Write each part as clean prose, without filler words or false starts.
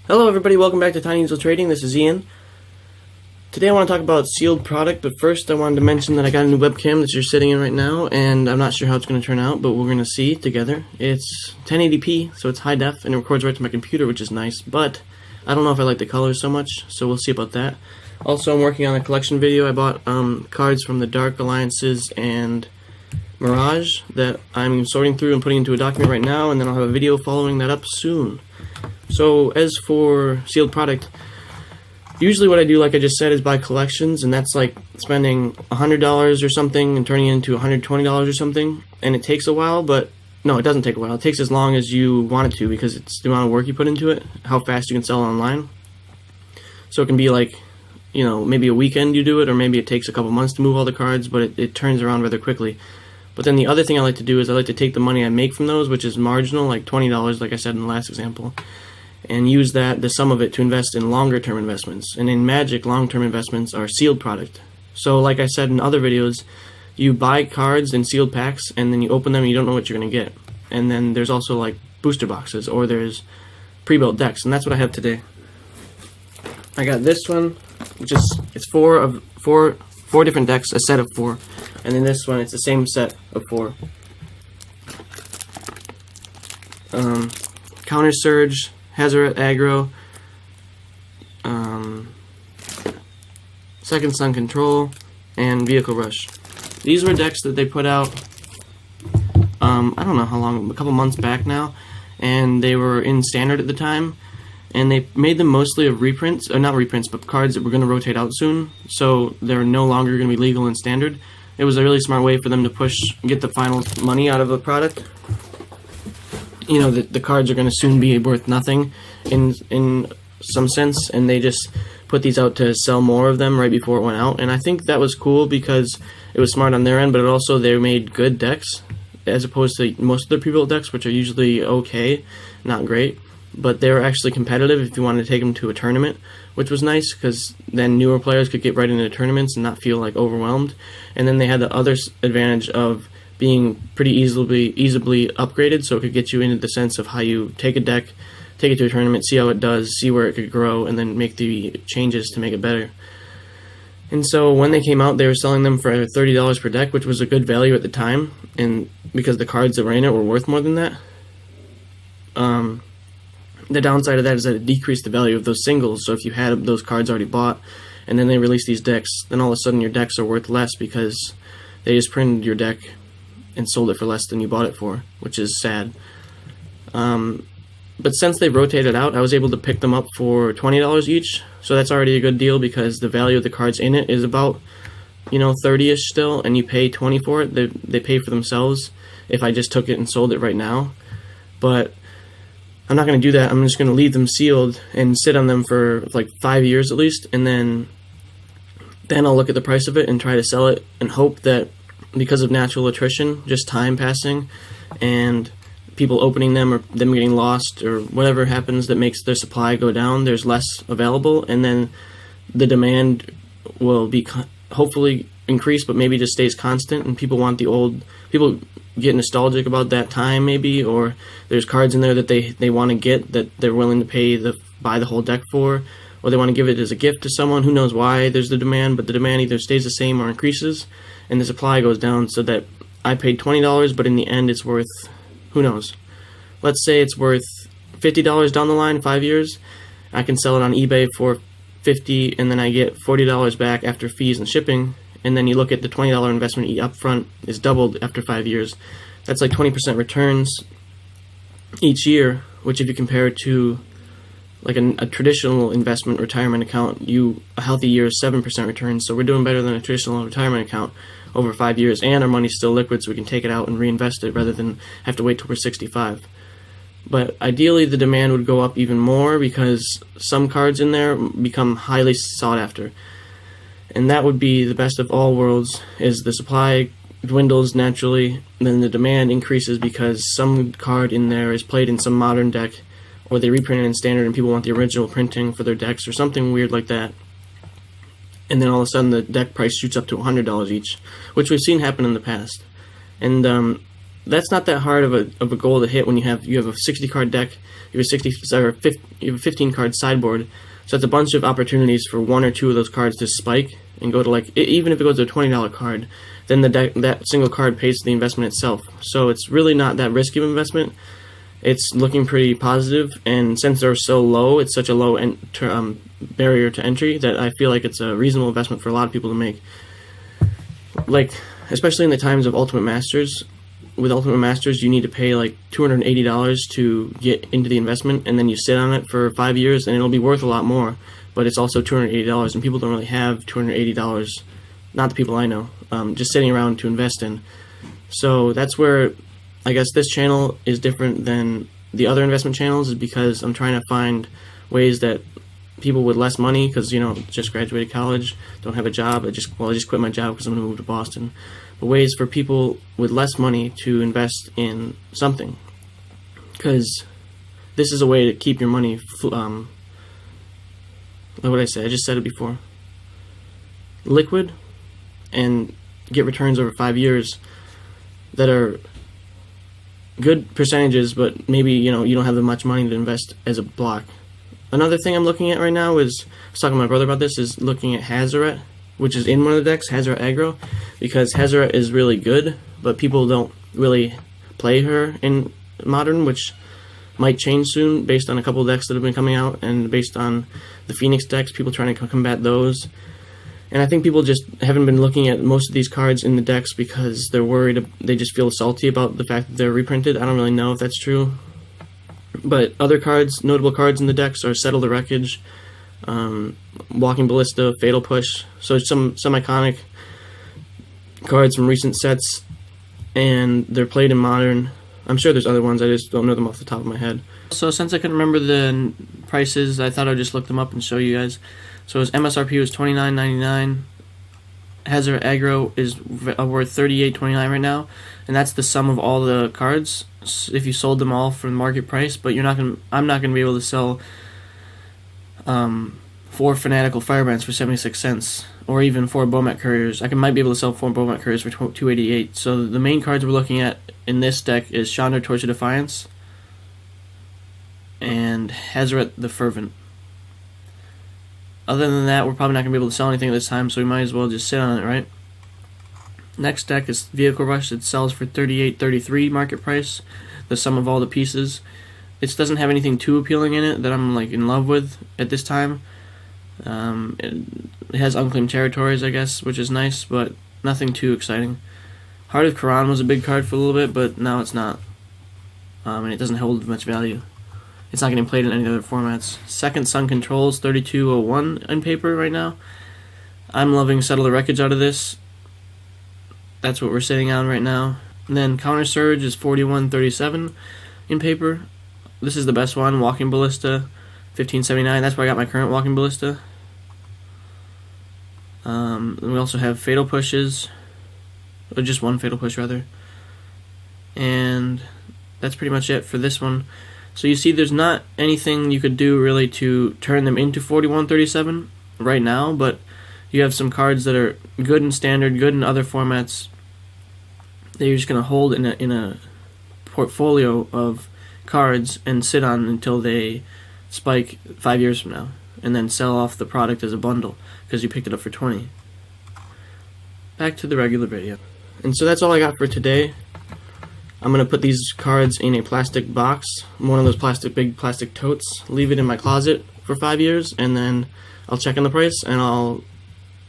Hello everybody, welcome back to Tiny Easel Trading. This is Ian. Today I want to talk about sealed product, but first I wanted to mention that I got a new webcam that you're sitting in right now, and I'm not sure how it's going to turn out, but we're going to see together. It's 1080p, so it's high def, and it records right to my computer, which is nice, but I don't know if I like the colors so much, so we'll see about that. Also, I'm working on a collection video. I bought cards from the Dark Alliances and Mirage that I'm sorting through and putting into a document right now, and then I'll have a video following that up soon. So as for sealed product, usually what I do, like I just said, is buy collections, and that's like spending $100 or something and turning it into $120 or something, and it takes a while, but no, it doesn't take a while. It takes as long as you want it to because it's the amount of work you put into it, how fast you can sell it online. So it can be like, you know, maybe a weekend you do it, or maybe it takes a couple months to move all the cards, but it turns around rather quickly. But then the other thing I like to do is I like to take the money I make from those, which is marginal, like $20, like I said in the last example, and use that, the sum of it, to invest in longer term investments. And in Magic, long term investments are sealed product. So like I said in other videos, you buy cards in sealed packs and then you open them and you don't know what you're going to get. And then there's also like booster boxes, or there's pre-built decks, and that's what I have today. I got this one, which is, it's four different decks, a set of 4. And then this one, it's the same set of 4. Counter Surge, Hazoret Aggro, Second Sun Control, and Vehicle Rush. These were decks that they put out, I don't know how long, a couple months back now, and they were in Standard at the time, and they made them mostly of reprints, or not reprints, but cards that were going to rotate out soon, so they're no longer going to be legal in Standard. It was a really smart way for them to get the final money out of the product. You know, the cards are going to soon be worth nothing in some sense, and they just put these out to sell more of them right before it went out. And I think that was cool because it was smart on their end, but it also, they made good decks as opposed to most of the pre-built decks, which are usually okay, not great, but they were actually competitive if you wanted to take them to a tournament, which was nice because then newer players could get right into tournaments and not feel like overwhelmed. And then they had the other advantage of being pretty easily upgraded, so it could get you into the sense of how you take a deck, take it to a tournament, see how it does, see where it could grow, and then make the changes to make it better. And so when they came out, they were selling them for $30 per deck, which was a good value at the time, and because the cards that were in it were worth more than that. The downside of that is that it decreased the value of those singles, so if you had those cards already bought, and then they released these decks, then all of a sudden your decks are worth less because they just printed your deck and sold it for less than you bought it for, which is sad. But since they've rotated out, I was able to pick them up for $20 each, so that's already a good deal because the value of the cards in it is about, you know, 30-ish still, and you pay 20 for it. They pay for themselves if I just took it and sold it right now. But I'm not going to do that. I'm just going to leave them sealed and sit on them for like 5 years at least, and then I'll look at the price of it and try to sell it and hope that because of natural attrition, just time passing, and people opening them or them getting lost or whatever happens that makes their supply go down, there's less available, and then the demand will be hopefully increase, but maybe just stays constant, and people get nostalgic about that time maybe, or there's cards in there that they want to get that they're willing to buy the whole deck for, or they want to give it as a gift to someone. Who knows why there's the demand, but the demand either stays the same or increases, and the supply goes down, so that I paid $20, but in the end it's worth, who knows, let's say it's worth $50 down the line, 5 years. I can sell it on eBay for $50, and then I get $40 back after fees and shipping. And then you look at the $20 investment up front is doubled after 5 years. That's like 20% returns each year, which if you compare it to like a traditional investment retirement account, a healthy year is 7% returns. So we're doing better than a traditional retirement account over 5 years, and our money's still liquid, so we can take it out and reinvest it rather than have to wait till we're 65. But ideally the demand would go up even more because some cards in there become highly sought after. And that would be the best of all worlds, is the supply dwindles naturally, then the demand increases because some card in there is played in some modern deck, or they reprint it in Standard and people want the original printing for their decks or something weird like that. And then all of a sudden the deck price shoots up to $100 each, which we've seen happen in the past. And that's not that hard of a goal to hit when you have a 60 card deck, you have a 15 card sideboard. So it's a bunch of opportunities for one or two of those cards to spike and go to, like, even if it goes to a $20 card, then that single card pays for the investment itself. So it's really not that risky of an investment. It's looking pretty positive, and since they're so low, it's such a low barrier to entry that I feel like it's a reasonable investment for a lot of people to make. Like, especially in the times of Ultimate Masters. With Ultimate Masters, you need to pay like $280 to get into the investment, and then you sit on it for 5 years, and it'll be worth a lot more. But it's also $280, and people don't really have $280. Not the people I know, just sitting around to invest in. So that's where I guess this channel is different than the other investment channels, is because I'm trying to find ways that people with less money, because, you know, just graduated college, don't have a job. I just quit my job because I'm going to move to Boston. But ways for people with less money to invest in something, because this is a way to keep your money. What would I say? I just said it before. Liquid, and get returns over 5 years that are good percentages, but maybe, you know, you don't have that much money to invest as a block. Another thing I'm looking at right now is, I was talking to my brother about this, is looking at Hazoret, which is in one of the decks, Hazoret Aggro, because Hazoret is really good, but people don't really play her in Modern, which might change soon based on a couple of decks that have been coming out, and based on the Phoenix decks, people trying to combat those. And I think people just haven't been looking at most of these cards in the decks because they're worried, they just feel salty about the fact that they're reprinted. I don't really know if that's true. But other cards, notable cards in the decks are Settle the Wreckage, Walking Ballista, Fatal Push. So some iconic cards from recent sets, and they're played in Modern. I'm sure there's other ones, I just don't know them off the top of my head. So since I couldn't remember the prices, I thought I'd just look them up and show you guys. So his MSRP was $29.99. Hazoret Aggro is worth $38.29 right now, and that's the sum of all the cards if you sold them all for the market price. But I'm not gonna be able to sell 4 Fanatical Firebrands for 76 cents, or even 4 Bomat Couriers. Might be able to sell 4 Bomat Couriers for $288. So the main cards we're looking at in this deck is Chandra, Torch of Defiance, and Hazoret the Fervent. Other than that, we're probably not going to be able to sell anything at this time, so we might as well just sit on it, right? Next deck is Vehicle Rush. It sells for $38.33 market price, the sum of all the pieces. It doesn't have anything too appealing in it that I'm like in love with at this time. It has Unclaimed Territories, I guess, which is nice, but nothing too exciting. Heart of Quran was a big card for a little bit, but now it's not. And it doesn't hold much value. It's not getting played in any other formats. Second Sun Controls, 3201 in paper right now. I'm loving Settle the Wreckage out of this. That's what we're sitting on right now. And then Counter Surge is 4137 in paper. This is the best one. Walking Ballista, 1579. That's where I got my current Walking Ballista. And we also have Fatal Pushes, or just one Fatal Push rather. And that's pretty much it for this one. So you see, there's not anything you could do really to turn them into 4137 right now, but you have some cards that are good in Standard, good in other formats, that you're just going to hold in a portfolio of cards and sit on until they spike 5 years from now, and then sell off the product as a bundle because you picked it up for 20. Back to the regular video. And so that's all I got for today. I'm going to put these cards in a plastic box, one of those big plastic totes, leave it in my closet for 5 years, and then I'll check on the price, and I'll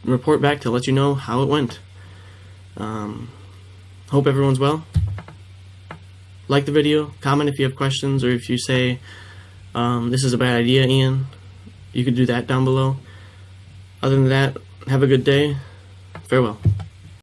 report back to let you know how it went. Hope everyone's well. Like the video, comment if you have questions, or if you say, this is a bad idea, Ian, you could do that down below. Other than that, have a good day. Farewell.